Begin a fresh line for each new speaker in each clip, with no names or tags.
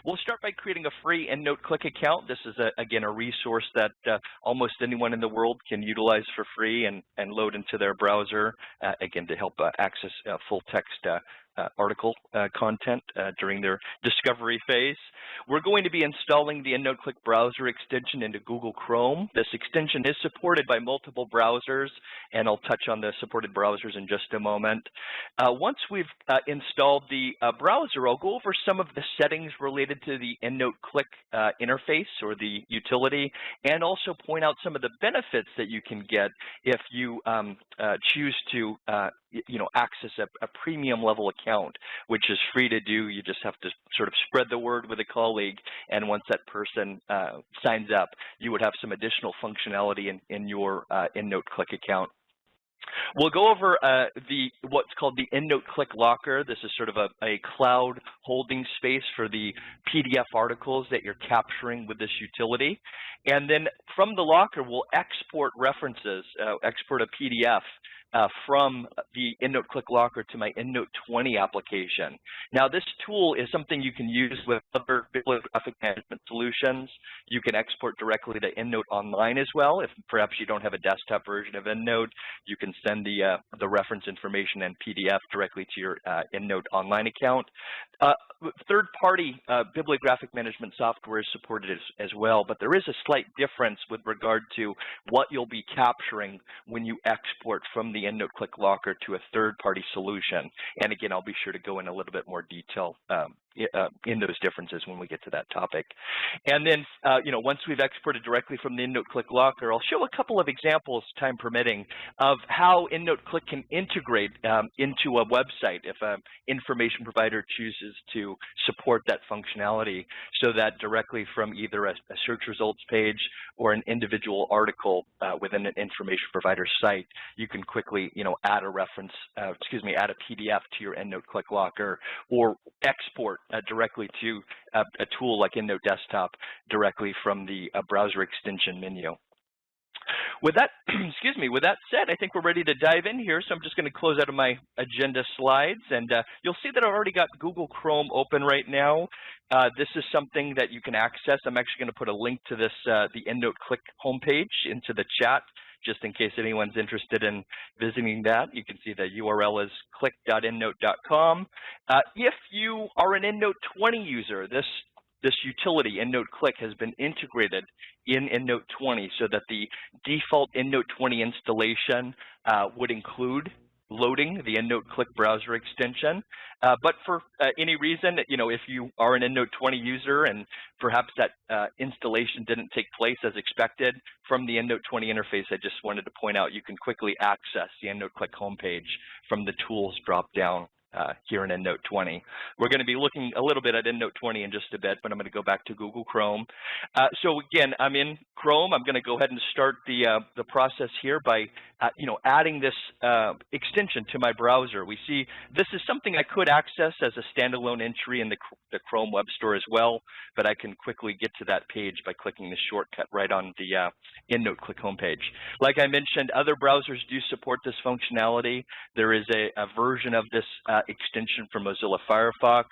We'll start by creating a free EndNote Click account. This is, again, a resource that almost anyone in the world can utilize for free and load into their browser, again, to help access full text article content during their discovery phase. We're going to be installing the EndNote Click browser extension into Google Chrome. This extension is supported by multiple browsers, and I'll touch on the supported browsers in just a moment. Once we've installed the browser, I'll go over some of the settings related to the EndNote Click interface or the utility, and also point out some of the benefits that you can get if you choose to access a premium level account, which is free to do. You just have to sort of spread the word with a colleague, and once that person signs up, you would have some additional functionality in your EndNote Click account. We'll go over what's called the EndNote Click Locker. This is sort of a cloud holding space for the PDF articles that you're capturing with this utility. And then from the locker, we'll export references, export a PDF from the EndNote Click Locker to my EndNote 20 application. Now, this tool is something you can use with other bibliographic management solutions. You can export directly to EndNote Online as well. If perhaps you don't have a desktop version of EndNote, you can send the reference information and PDF directly to your EndNote Online account. Third-party bibliographic management software is supported as well, but there is a slight difference with regard to what you'll be capturing when you export from the EndNote Click Locker to a third-party solution. And again, I'll be sure to go in a little bit more detail in those differences when we get to that topic. And then, once we've exported directly from the EndNote Click Locker, I'll show a couple of examples, time permitting, of how EndNote Click can integrate into a website if an information provider chooses to support that functionality, so that directly from either a search results page or an individual article within an information provider site, you can quickly, add a reference, add a PDF to your EndNote Click Locker, or export directly to a tool like EndNote Desktop directly from the browser extension menu. With that, with that said, I think we're ready to dive in here. So I'm just going to close out of my agenda slides, and you'll see that I've already got Google Chrome open right now. This is something that you can access. I'm actually going to put a link to this, the EndNote Click homepage, into the chat, just in case anyone's interested in visiting that. You can see the URL is click.endnote.com. If you are an EndNote 20 user, this utility, EndNote Click, has been integrated in EndNote 20 so that the default EndNote 20 installation would include loading the EndNote Click browser extension. But for any reason, if you are an EndNote 20 user and perhaps that installation didn't take place as expected from the EndNote 20 interface, I just wanted to point out you can quickly access the EndNote Click homepage from the Tools drop-down here in EndNote 20. We're going to be looking a little bit at EndNote 20 in just a bit, but I'm going to go back to Google Chrome. So again, I'm in Chrome. I'm going to go ahead and start the process here by adding this extension to my browser. We see this is something I could access as a standalone entry in the Chrome Web Store as well, but I can quickly get to that page by clicking the shortcut right on the EndNote Click homepage. Like I mentioned, other browsers do support this functionality. There is a version of this extension for Mozilla Firefox.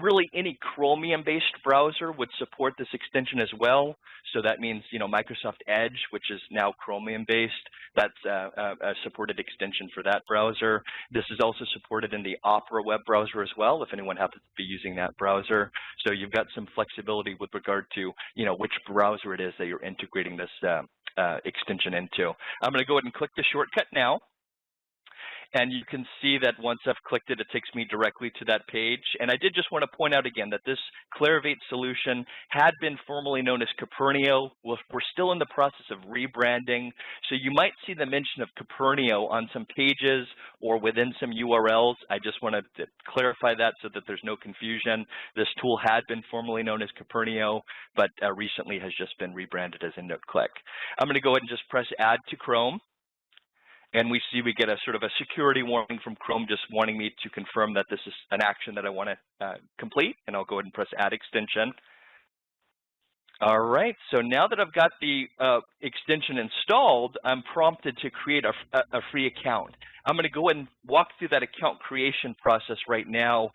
Really, any Chromium-based browser would support this extension as well. So that means, Microsoft Edge, which is now Chromium-based, that's a supported extension for that browser. This is also supported in the Opera web browser as well, if anyone happens to be using that browser. So you've got some flexibility with regard to, which browser it is that you're integrating this extension into. I'm going to go ahead and click the shortcut now. And you can see that once I've clicked it, it takes me directly to that page. And I did just want to point out again that this Clarivate solution had been formerly known as Kopernio. We're still in the process of rebranding. So you might see the mention of Kopernio on some pages or within some URLs. I just want to clarify that so that there's no confusion. This tool had been formerly known as Kopernio, but recently has just been rebranded as EndNote Click. I'm going to go ahead and just press Add to Chrome. And we see we get a sort of a security warning from Chrome just wanting me to confirm that this is an action that I want to complete. And I'll go ahead and press Add Extension. All right, so now that I've got the extension installed, I'm prompted to create a free account. I'm going to go ahead and walk through that account creation process right now,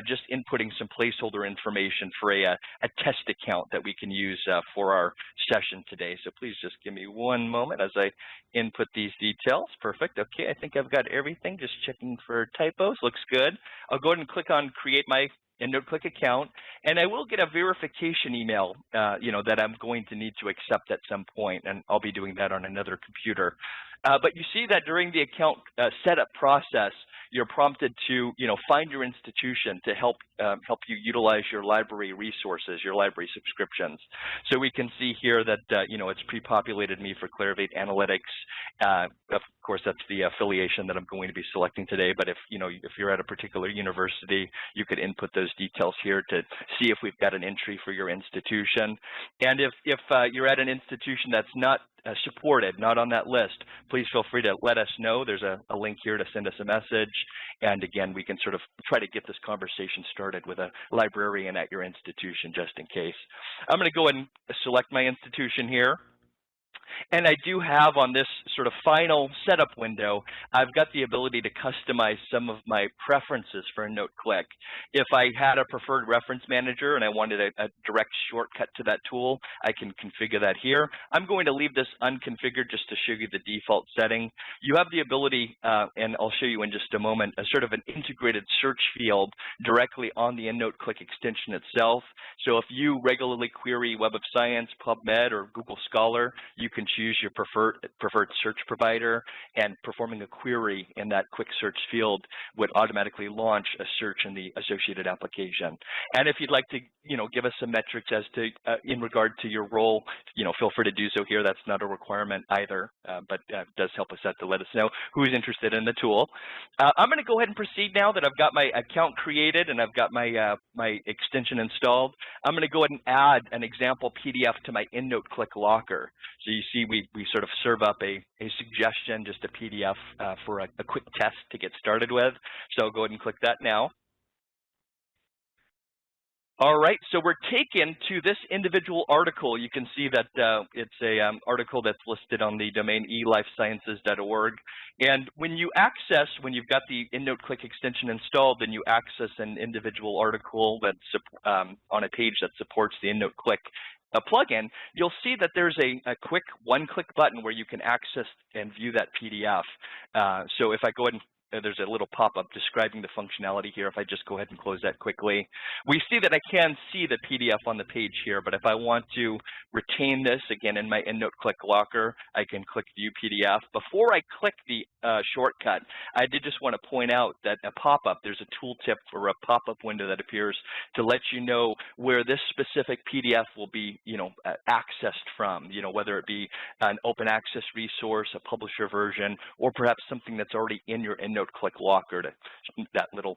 just inputting some placeholder information for a test account that we can use for our session today. So please just give me one moment as I input these details. Perfect. Okay, I think I've got everything. Just checking for typos. Looks good. I'll go ahead and click on Create My EndNote Click account, and I will get a verification email, that I'm going to need to accept at some point, and I'll be doing that on another computer. But you see that during the account setup process, you're prompted to, find your institution to help you utilize your library resources, your library subscriptions. So we can see here that it's pre-populated me for Clarivate Analytics. Of course, that's the affiliation that I'm going to be selecting today. But if you're at a particular university, you could input those details here to see if we've got an entry for your institution. And if you're at an institution that's not supported, not on that list, please feel free to let us know. There's a link here to send us a message. And again, we can sort of try to get this conversation started with a librarian at your institution just in case. I'm going to go ahead and select my institution here. And I do have on this sort of final setup window, I've got the ability to customize some of my preferences for EndNote Click. If I had a preferred reference manager and I wanted a direct shortcut to that tool, I can configure that here. I'm going to leave this unconfigured just to show you the default setting. You have the ability, and I'll show you in just a moment, a sort of an integrated search field directly on the EndNote Click extension itself. So if you regularly query Web of Science, PubMed, or Google Scholar, you can choose your preferred search provider, and performing a query in that quick search field would automatically launch a search in the associated application. And if you'd like to, give us some metrics as to in regard to your role, feel free to do so here. That's not a requirement either, but it does help us out to let us know who's interested in the tool. I'm going to go ahead and proceed now that I've got my account created and I've got my my extension installed. I'm going to go ahead and add an example PDF to my EndNote Click locker. So you see we sort of serve up a suggestion, just a PDF for a quick test to get started with. So I'll go ahead and click that now. All right, so we're taken to this individual article. You can see that it's a article that's listed on the domain elifesciences.org. And when you've got the EndNote Click extension installed, then you access an individual article that's on a page that supports the EndNote Click plugin, you'll see that there's a quick one-click button where you can access and view that PDF. So if I go ahead and there's a little pop-up describing the functionality here. If I just go ahead and close that quickly, we see that I can see the PDF on the page here, but if I want to retain this, again, in my EndNote Click locker, I can click View PDF. Before I click the shortcut, I did just want to point out that a pop-up, there's a tooltip or a pop-up window that appears to let you know where this specific PDF will be, accessed from, whether it be an open access resource, a publisher version, or perhaps something that's already in your EndNote Click locker. That little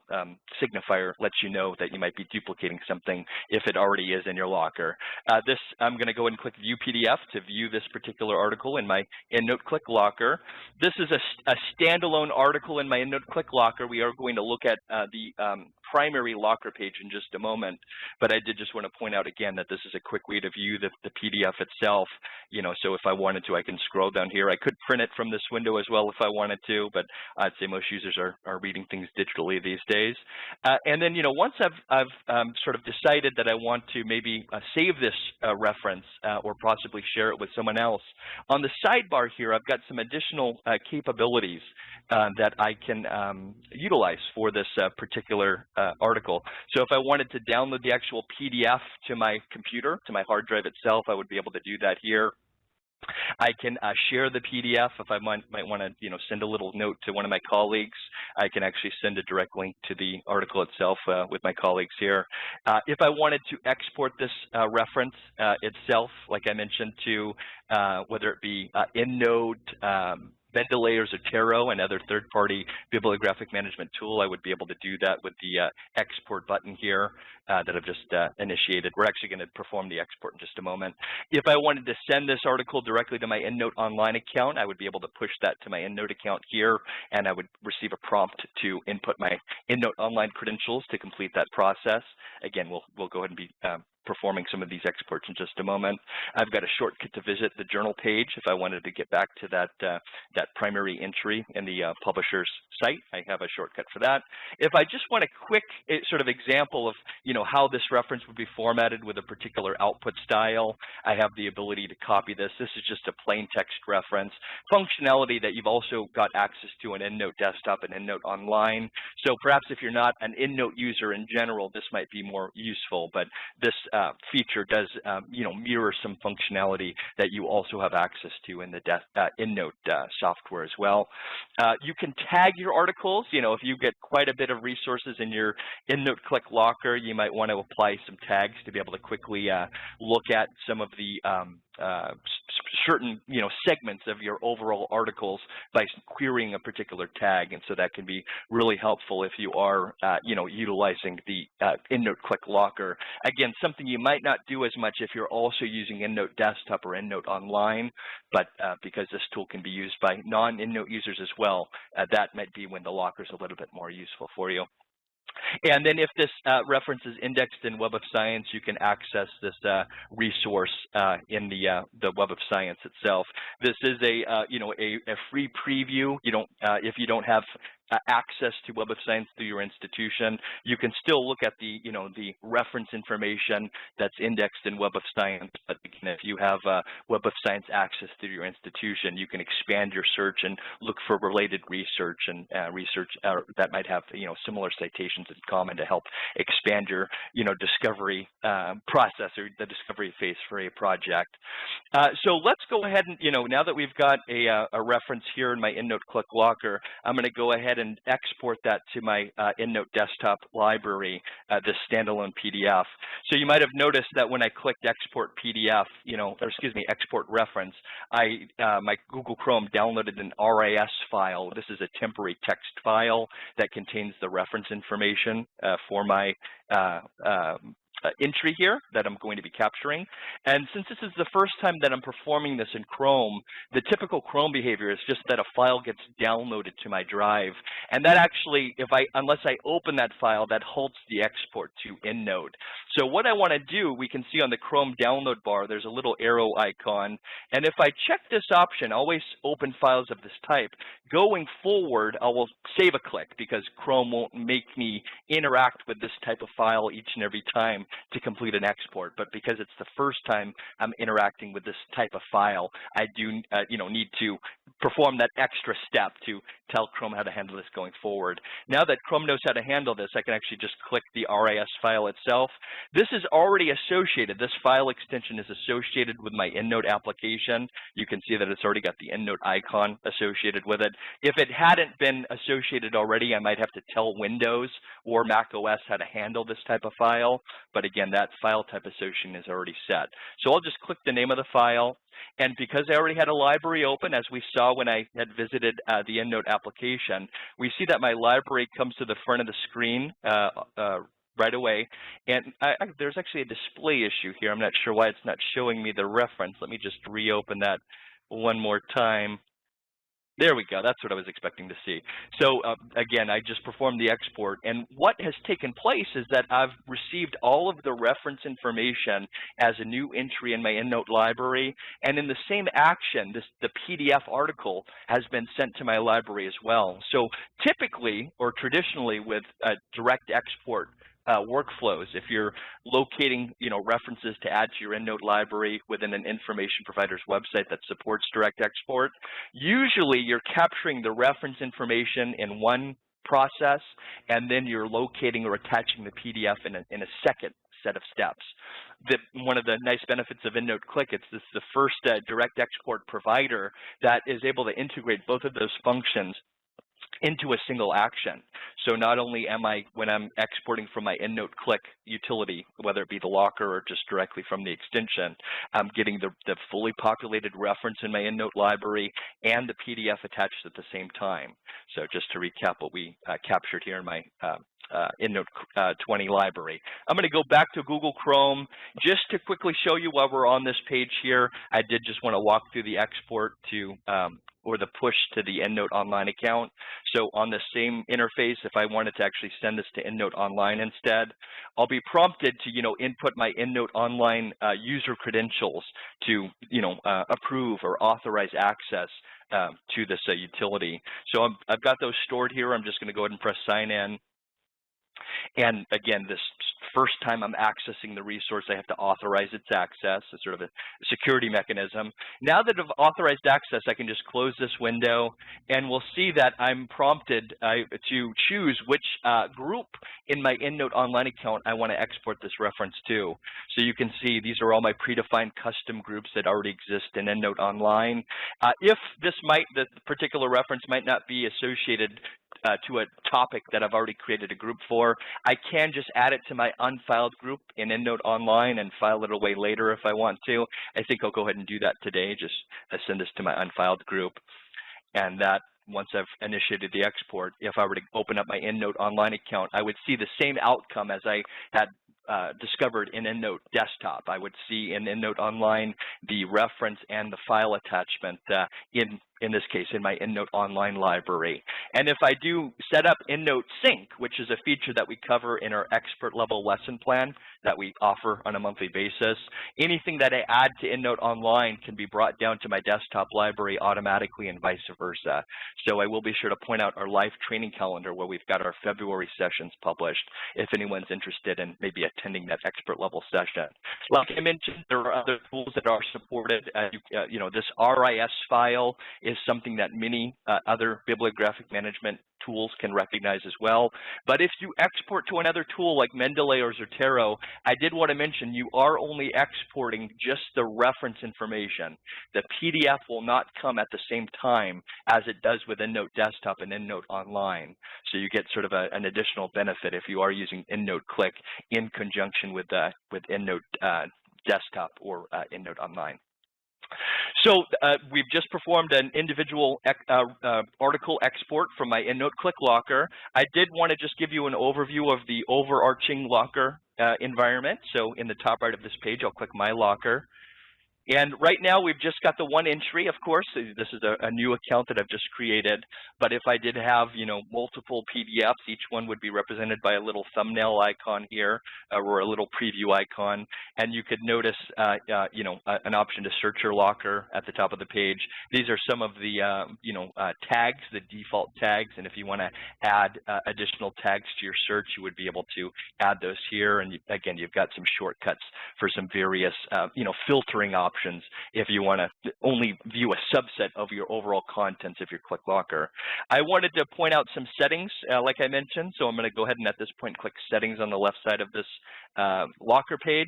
signifier lets you know that you might be duplicating something if it already is in your locker. I'm going to go ahead and click View PDF to view this particular article in my EndNote Click locker. This is a standalone article in my EndNote Click locker. We are going to look at the primary locker page in just a moment, but I did just want to point out again that this is a quick way to view the PDF itself. So if I wanted to, I can scroll down here. I could print it from this window as well if I wanted to, but I'd say most users are reading things digitally these days. And then, once I've sort of decided that I want to maybe save this reference or possibly share it with someone else, on the sidebar here, I've got some additional capabilities that I can utilize for this particular article. So if I wanted to download the actual PDF to my computer, to my hard drive itself, I would be able to do that here. I can share the PDF if I might want to, send a little note to one of my colleagues. I can actually send a direct link to the article itself with my colleagues here. If I wanted to export this reference itself, like I mentioned, to whether it be EndNote, Mendeley or Zotero, and other third-party bibliographic management tool, I would be able to do that with the export button here that I've just initiated. We're actually going to perform the export in just a moment. If I wanted to send this article directly to my EndNote Online account, I would be able to push that to my EndNote account here, and I would receive a prompt to input my EndNote Online credentials to complete that process. Again, we'll go ahead and be performing some of these exports in just a moment. I've got a shortcut to visit the journal page if I wanted to get back to that that primary entry in the publisher's site. I have a shortcut for that. If I just want a quick sort of example of how this reference would be formatted with a particular output style, I have the ability to copy this. This is just a plain text reference functionality that you've also got access to in EndNote Desktop and EndNote Online. So perhaps if you're not an EndNote user in general, this might be more useful, but this feature does mirror some functionality that you also have access to in the EndNote software as well. You can tag your articles. If you get quite a bit of resources in your EndNote Clicklocker, you might want to apply some tags to be able to quickly look at some of the certain segments of your overall articles by querying a particular tag, and so that can be really helpful if you are utilizing the EndNote Clicklocker. Again, something you might not do as much if you're also using EndNote Desktop or EndNote Online, but because this tool can be used by non-EndNote users as well, that might be when the locker is a little bit more useful for you. And then if this reference is indexed in Web of Science, you can access this resource in the Web of Science itself. This is a free preview. If you don't have access to Web of Science through your institution, you can still look at the the reference information that's indexed in Web of Science. But again, if you have Web of Science access through your institution, you can expand your search and look for related research and research that might have similar citations in common to help expand your discovery process or the discovery phase for a project. So let's go ahead and now that we've got a reference here in my EndNote Clicklocker, I'm going to go ahead and export that to my EndNote Desktop library, this standalone PDF. So you might have noticed that when I clicked Export PDF, Export Reference, my Google Chrome downloaded an RIS file. This is a temporary text file that contains the reference information for my entry here that I'm going to be capturing. And since this is the first time that I'm performing this in Chrome, the typical Chrome behavior is just that a file gets downloaded to my drive. And that actually, unless I open that file, that halts the export to EndNote. So what I want to do, we can see on the Chrome download bar, there's a little arrow icon. And if I check this option, always open files of this type, going forward, I will save a click because Chrome won't make me interact with this type of file each and every time to complete an export. But because it's the first time I'm interacting with this type of file, I do need to perform that extra step to tell Chrome how to handle this going forward. Now that Chrome knows how to handle this, I can actually just click the RIS file itself. This is already associated. This file extension is associated with my EndNote application. You can see that it's already got the EndNote icon associated with it. If it hadn't been associated already, I might have to tell Windows or Mac OS how to handle this type of file. But again, that file type association is already set. So I'll just click the name of the file. And because I already had a library open, as we saw when I had visited the EndNote application, we see that my library comes to the front of the screen right away. And there's actually a display issue here. I'm not sure why it's not showing me the reference. Let me just reopen that one more time. There we go. That's what I was expecting to see. So again, I just performed the export, and what has taken place is that I've received all of the reference information as a new entry in my EndNote library, and in the same action, the PDF article has been sent to my library as well. So typically, or traditionally, with direct export workflows, if you're locating references to add to your EndNote library within an information provider's website that supports direct export, usually you're capturing the reference information in one process, and then you're locating or attaching the PDF in a second set of steps. One of the nice benefits of EndNote Click, this is the first direct export provider that is able to integrate both of those functions into a single action. So not only am I, when I'm exporting from my EndNote Click utility, whether it be the locker or just directly from the extension, I'm getting the fully populated reference in my EndNote library and the PDF attached at the same time. So just to recap what we captured here in my EndNote 20 library. I'm going to go back to Google Chrome just to quickly show you while we're on this page here. I did just want to walk through the export to or the push to the EndNote Online account. So on the same interface, if I wanted to actually send this to EndNote Online instead, I'll be prompted to, input my EndNote Online user credentials to, approve or authorize access to this utility. So I've got those stored here. I'm just going to go ahead and press sign in. And again, this first time I'm accessing the resource, I have to authorize its access. It's sort of a security mechanism. Now that I've authorized access, I can just close this window, and we'll see that I'm prompted to choose which group in my EndNote Online account I want to export this reference to. So you can see these are all my predefined custom groups that already exist in EndNote Online. If this the particular reference might not be associated to a topic that I've already created a group for, I can just add it to my unfiled group in EndNote Online and file it away later if I want to. I think I'll go ahead and do that today, just send this to my unfiled group. And that, once I've initiated the export, if I were to open up my EndNote Online account, I would see the same outcome as I had discovered in EndNote Desktop. I would see in EndNote Online the reference and the file attachment in this case, in my EndNote Online library. And if I do set up EndNote Sync, which is a feature that we cover in our expert level lesson plan that we offer on a monthly basis, anything that I add to EndNote Online can be brought down to my desktop library automatically and vice versa. So I will be sure to point out our live training calendar where we've got our February sessions published if anyone's interested in maybe attending that expert level session. Like I mentioned, there are other tools that are supported. This RIS file is something that many other bibliographic management tools can recognize as well. But if you export to another tool like Mendeley or Zotero, I did want to mention you are only exporting just the reference information. The PDF will not come at the same time as it does with EndNote Desktop and EndNote Online. So you get sort of an additional benefit if you are using EndNote Click in conjunction with EndNote Desktop or EndNote Online. So we've just performed an individual article export from my EndNote Clicklocker. I did want to just give you an overview of the overarching locker environment. So in the top right of this page, I'll click My Locker. And right now, we've just got the one entry, of course. This is a new account that I've just created. But if I did have, multiple PDFs, each one would be represented by a little thumbnail icon here or a little preview icon. And you could notice, an option to search your locker at the top of the page. These are some of the, tags, the default tags. And if you want to add additional tags to your search, you would be able to add those here. And again, you've got some shortcuts for some various, filtering options if you want to only view a subset of your overall contents of your Clicklocker. I wanted to point out some settings, like I mentioned, so I'm going to go ahead and at this point click Settings on the left side of this Locker page,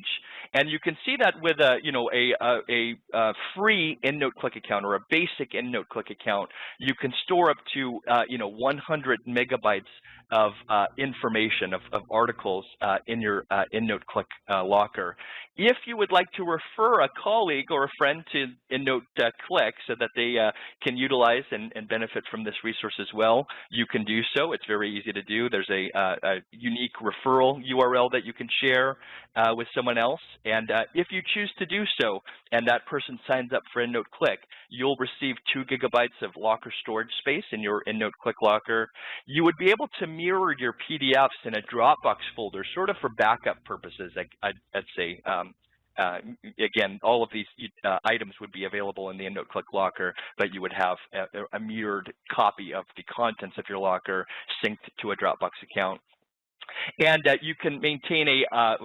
and you can see that with a free EndNote Click account or a basic EndNote Click account, you can store up to 100 megabytes of information, of articles in your EndNote Click locker. If you would like to refer a colleague or a friend to EndNote Click so that they can utilize and benefit from this resource as well, you can do so. It's very easy to do. There's a unique referral URL that you can share with someone else. And if you choose to do so and that person signs up for EndNote Click, you'll receive 2 gigabytes of locker storage space in your EndNote Click locker. You would be able to mirror your PDFs in a Dropbox folder, sort of for backup purposes, I'd say. Again, all of these items would be available in the EndNote Click locker, but you would have a mirrored copy of the contents of your locker synced to a Dropbox account. And you can maintain a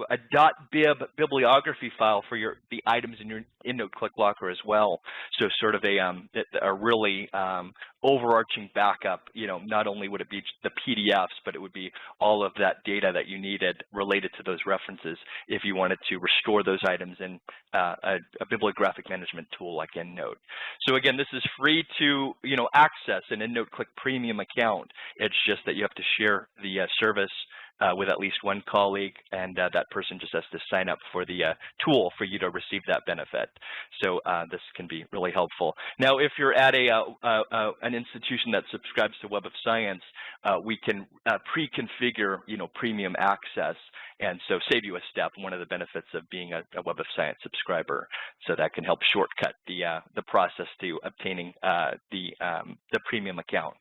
.bib bibliography file for the items in your EndNote Click locker as well. So sort of a really overarching backup. Not only would it be the PDFs, but it would be all of that data that you needed related to those references if you wanted to restore those items in a bibliographic management tool like EndNote. So again, this is free to access an EndNote Click premium account. It's just that you have to share the service with at least one colleague, and that person just has to sign up for the tool for you to receive that benefit. So this can be really helpful. Now, if you're at an an institution that subscribes to Web of Science, we can pre-configure, premium access, and so save you a step. One of the benefits of being a Web of Science subscriber, so that can help shortcut the process to obtaining the premium account.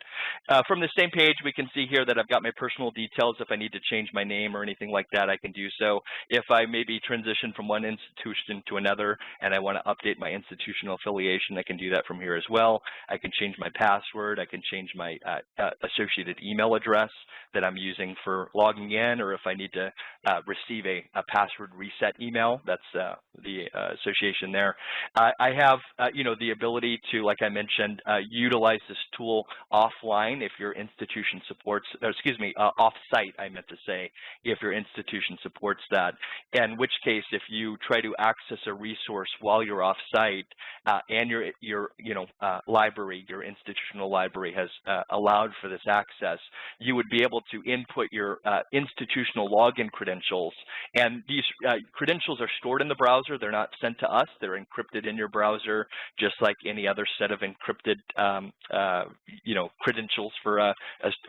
From the same page, we can see here that I've got my personal details. If I need to change my name or anything like that, I can do so. If I maybe transition from one institution to another and I want to update my institutional affiliation, I can do that from here as well. I can change my password. I can change my associated email address that I'm using for logging in, or if I need to receive a password reset email, that's the association there. I have, the ability to, like I mentioned, utilize this tool offline if your institution supports, off-site, I meant to say, if your institution supports that. In which case, if you try to access a resource while you're off-site and your library, your institutional library has allowed for this access, you would be able to input your institutional login credentials. And these credentials are stored in the browser. They're not sent to us. They're encrypted in your browser, just like any other set of encrypted, credentials for a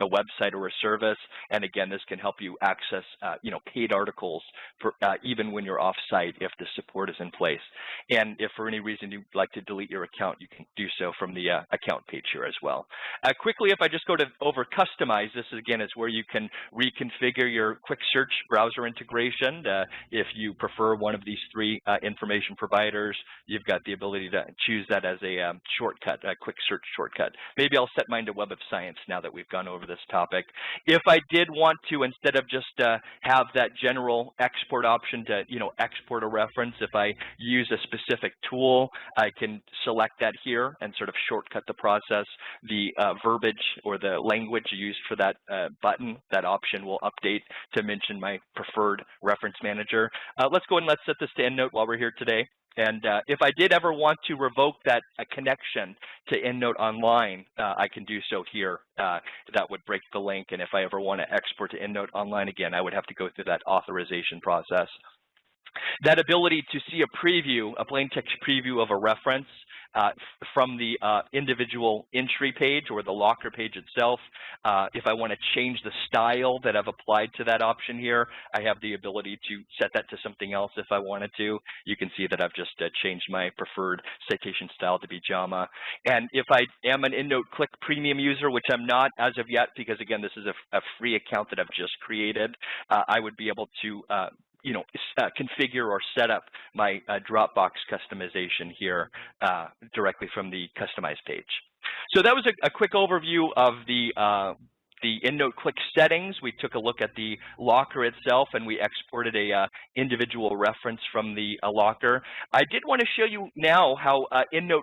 website or a service. And again, this can help you access, paid articles for, even when you're off-site if the support is in place. And if for any reason you'd like to delete your account, you can do so from the account page here as well. Quickly, if I just go to over customize, this again is where you can reconfigure your quick search browser integration. If you prefer one of these three information providers, you've got the ability to choose that as a shortcut, a quick search shortcut. Maybe I'll set mine to Web of Science now that we've gone over this topic. If I did want to, instead of just have that general export option to, export a reference, if I use a specific tool, I can select that here and sort of shortcut the process. The verbiage or the language used for that button, that option will update to mention my preferred reference manager. Let's go and let's set this to EndNote while we're here today. And if I did ever want to revoke that connection to EndNote Online, I can do so here. That would break the link. And if I ever want to export to EndNote Online again, I would have to go through that authorization process. That ability to see a preview, a plain text preview of a reference from the individual entry page or the locker page itself. If I want to change the style that I've applied to that option here, I have the ability to set that to something else if I wanted to. You can see that I've just changed my preferred citation style to be JAMA. And if I am an EndNote Click premium user, which I'm not as of yet, because again, this is a free account that I've just created, I would be able to configure or set up my Dropbox customization here directly from the Customize page. So that was a quick overview of the EndNote Click settings. We took a look at the locker itself, and we exported a individual reference from the locker. I did want to show you now how EndNote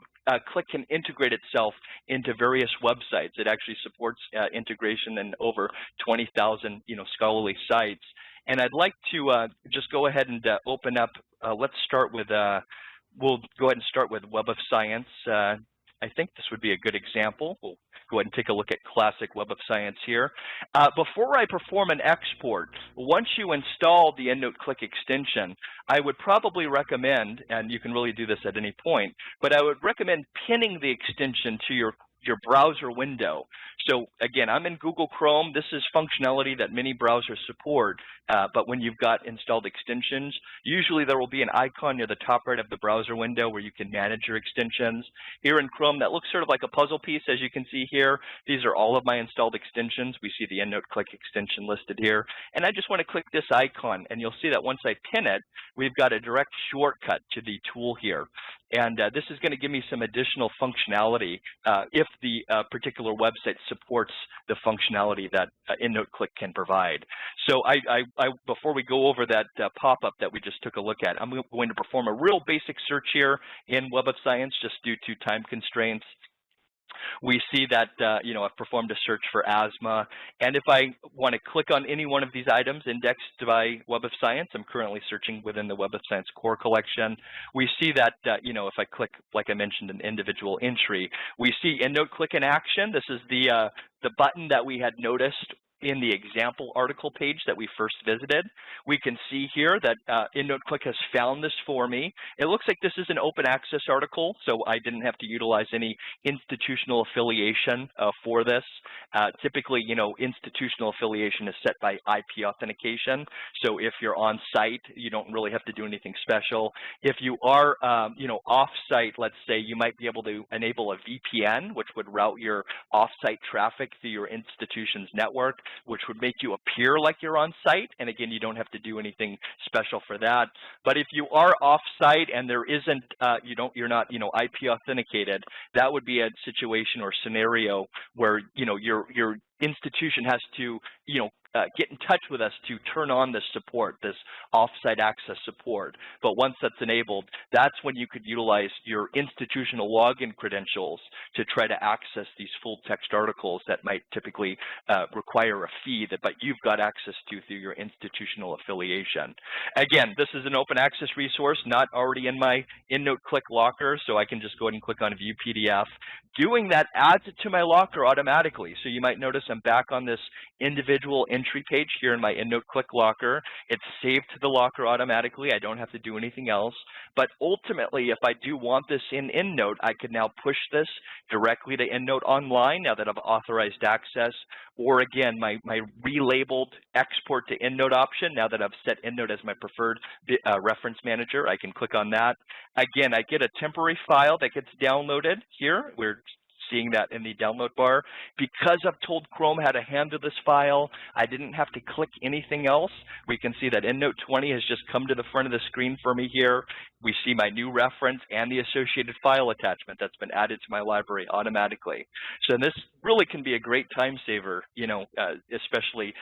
Click can integrate itself into various websites. It actually supports integration in over 20,000 scholarly sites. And I'd like to just go ahead and open up. Let's start with. We'll go ahead and start with Web of Science. I think this would be a good example. We'll go ahead and take a look at classic Web of Science here. Before I perform an export, once you install the EndNote Click extension, I would probably recommend, and you can really do this at any point, but I would recommend pinning the extension to your browser window. So again, I'm in Google Chrome. This is functionality that many browsers support, but when you've got installed extensions, usually there will be an icon near the top right of the browser window where you can manage your extensions. Here in Chrome, that looks sort of like a puzzle piece, as you can see here. These are all of my installed extensions. We see the EndNote Click extension listed here. And I just want to click this icon, and you'll see that once I pin it, we've got a direct shortcut to the tool here. And this is going to give me some additional functionality if the particular website supports the functionality that EndNote Click can provide. So before we go over that pop-up that we just took a look at, I'm going to perform a real basic search here in Web of Science just due to time constraints. We see that, I've performed a search for asthma. And if I want to click on any one of these items indexed by Web of Science, I'm currently searching within the Web of Science core collection. We see that, if I click, like I mentioned, an individual entry, we see EndNote Click in action. This is the button that we had noticed in the example article page that we first visited. We can see here that EndNote Click has found this for me. It looks like this is an open access article, so I didn't have to utilize any institutional affiliation for this. Typically, institutional affiliation is set by IP authentication. So if you're on site, you don't really have to do anything special. If you are, off-site, let's say, you might be able to enable a VPN, which would route your off-site traffic through your institution's network, which would make you appear like you're on site. And again, you don't have to do anything special for that. But if you are off-site and there isn't, you're not, IP authenticated, that would be a situation or scenario where, your institution has to, get in touch with us to turn on this support, this off-site access support. But once that's enabled, that's when you could utilize your institutional login credentials to try to access these full text articles that might typically require a fee but you've got access to through your institutional affiliation. Again, this is an open access resource, not already in my EndNote Click locker, so I can just go ahead and click on View PDF. Doing that adds it to my locker automatically. So you might notice I'm back on this individual entry page here in my EndNote Click locker. It's saved to the locker automatically. I don't have to do anything else. But ultimately, if I do want this in EndNote, I can now push this directly to EndNote Online now that I've authorized access. Or again, my relabeled export to EndNote option, now that I've set EndNote as my preferred reference manager, I can click on that. Again, I get a temporary file that gets downloaded here. We're seeing that in the download bar. Because I've told Chrome how to handle this file, I didn't have to click anything else. We can see that EndNote 20 has just come to the front of the screen for me here. We see my new reference and the associated file attachment that's been added to my library automatically. So this really can be a great time saver, especially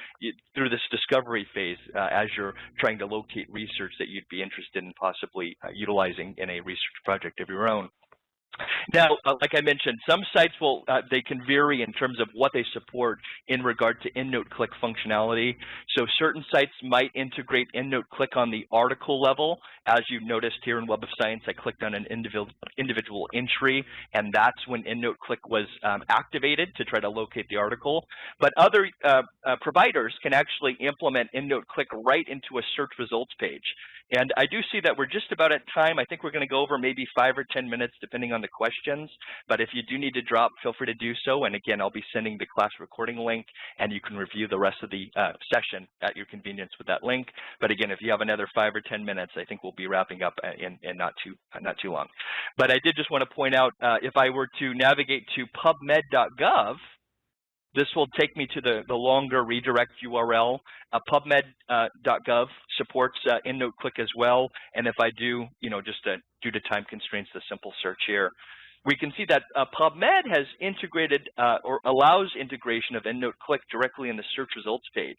through this discovery phase as you're trying to locate research that you'd be interested in possibly utilizing in a research project of your own. Now, like I mentioned, some sites they can vary in terms of what they support in regard to EndNote Click functionality. So certain sites might integrate EndNote Click on the article level. As you've noticed here in Web of Science, I clicked on an individual entry, and that's when EndNote Click was activated to try to locate the article. But other providers can actually implement EndNote Click right into a search results page. And I do see that we're just about at time. I think we're going to go over maybe 5 or 10 minutes depending on the questions. But if you do need to drop, feel free to do so. And again, I'll be sending the class recording link, and you can review the rest of the session at your convenience with that link. But again, if you have another 5 or 10 minutes, I think we'll be wrapping up in not too long. But I did just want to point out, if I were to navigate to pubmed.gov, this will take me to the longer redirect URL. Pubmed.gov supports EndNote Click as well. And if I do, just due to time constraints, the simple search here, we can see that PubMed has integrated or allows integration of EndNote Click directly in the search results page.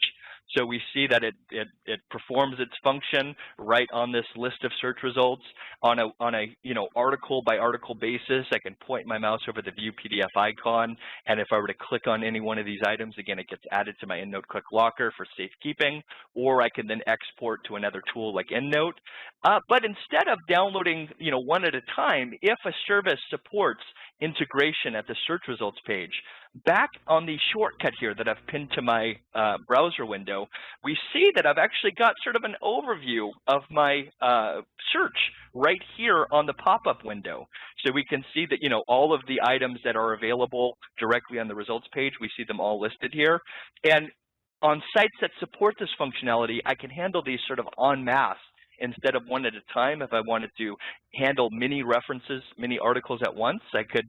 So we see that it performs its function right on this list of search results on a article by article basis. I can point my mouse over the View PDF icon, and if I were to click on any one of these items, again, it gets added to my EndNote Click locker for safekeeping, or I can then export to another tool like EndNote. But instead of downloading, one at a time, if a service supports integration at the search results page, back on the shortcut here that I've pinned to my browser window, we see that I've actually got sort of an overview of my search right here on the pop-up window. So we can see that, all of the items that are available directly on the results page, we see them all listed here. And on sites that support this functionality, I can handle these sort of en masse instead of one at a time. If I wanted to handle many references, many articles at once, I could,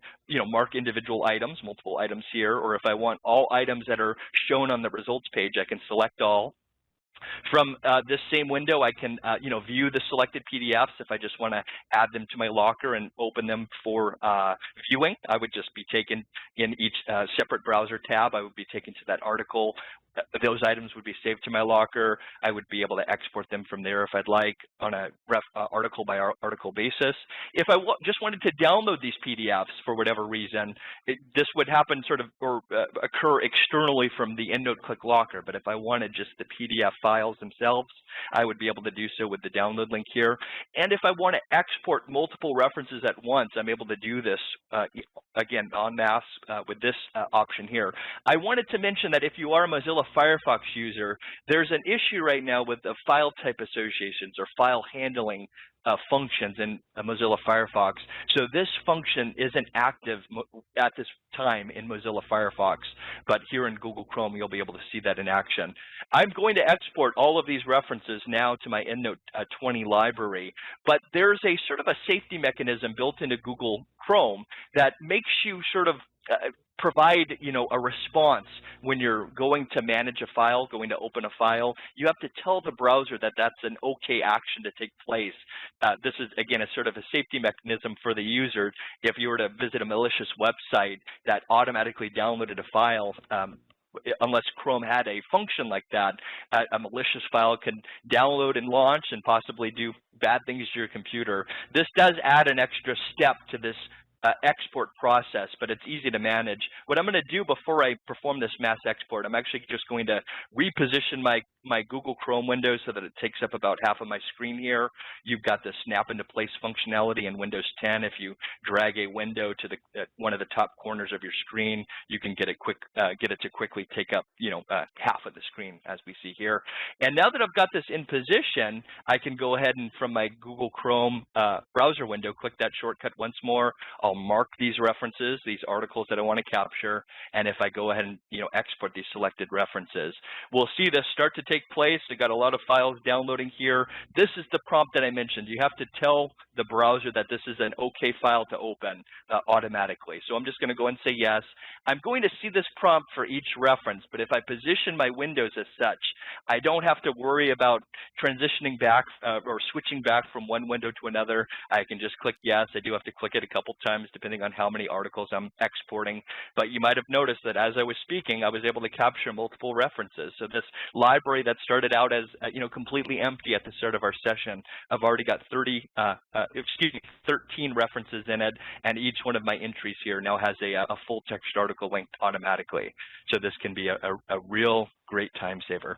mark individual items, multiple items here, or if I want all items that are shown on the results page, I can select all. From this same window, I can, view the selected PDFs. If I just want to add them to my locker and open them for viewing, I would just be taken in each separate browser tab. I would be taken to that article. Those items would be saved to my locker. I would be able to export them from there if I'd like on a article by article basis. If I just wanted to download these PDFs for whatever reason, this would happen sort of or occur externally from the EndNote Click locker. But if I wanted just the PDF file files themselves, I would be able to do so with the download link here. And if I want to export multiple references at once, I'm able to do this, again, en masse with this option here. I wanted to mention that if you are a Mozilla Firefox user, there's an issue right now with the file type associations or file handling functions in Mozilla Firefox. So this function isn't active at this time in Mozilla Firefox, but here in Google Chrome, you'll be able to see that in action. I'm going to export all of these references now to my EndNote 20 library, but there's a sort of a safety mechanism built into Google Chrome that makes you sort of provide, a response when you're going to manage a file, going to open a file. You have to tell the browser that that's an okay action to take place. This is, again, a sort of a safety mechanism for the user. If you were to visit a malicious website that automatically downloaded a file, unless Chrome had a function like that, a malicious file can download and launch and possibly do bad things to your computer. This does add an extra step to this export process, but it's easy to manage. What I'm going to do before I perform this mass export, I'm actually just going to reposition my Google Chrome window so that it takes up about half of my screen here. You've got the snap into place functionality in Windows 10. If you drag a window to one of the top corners of your screen, you can get it to quickly take up half of the screen, as we see here. And now that I've got this in position, I can go ahead and from my Google Chrome browser window, click that shortcut once more. I'll mark these references, these articles that I want to capture, and if I go ahead and export these selected references, we'll see this start to take place. I've got a lot of files downloading here. This is the prompt that I mentioned. You have to tell the browser that this is an okay file to open automatically. So I'm just going to go and say yes. I'm going to see this prompt for each reference, but if I position my windows as such, I don't have to worry about transitioning back or switching back from one window to another. I can just click yes. I do have to click it a couple times depending on how many articles I'm exporting. But you might have noticed that as I was speaking, I was able to capture multiple references. So this library that started out as completely empty at the start of our session, I've already got 13 references in it, and each one of my entries here now has a full text article linked automatically. So this can be a real great time saver.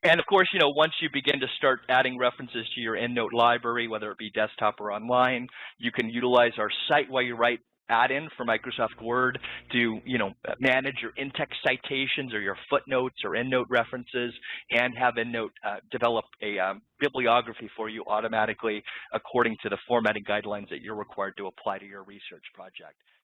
And of course, once you begin to start adding references to your EndNote library, whether it be desktop or online, you can utilize our Cite While You Write add-in for Microsoft Word to, manage your in-text citations or your footnotes or EndNote references, and have EndNote develop a bibliography for you automatically according to the formatting guidelines that you're required to apply to your research project.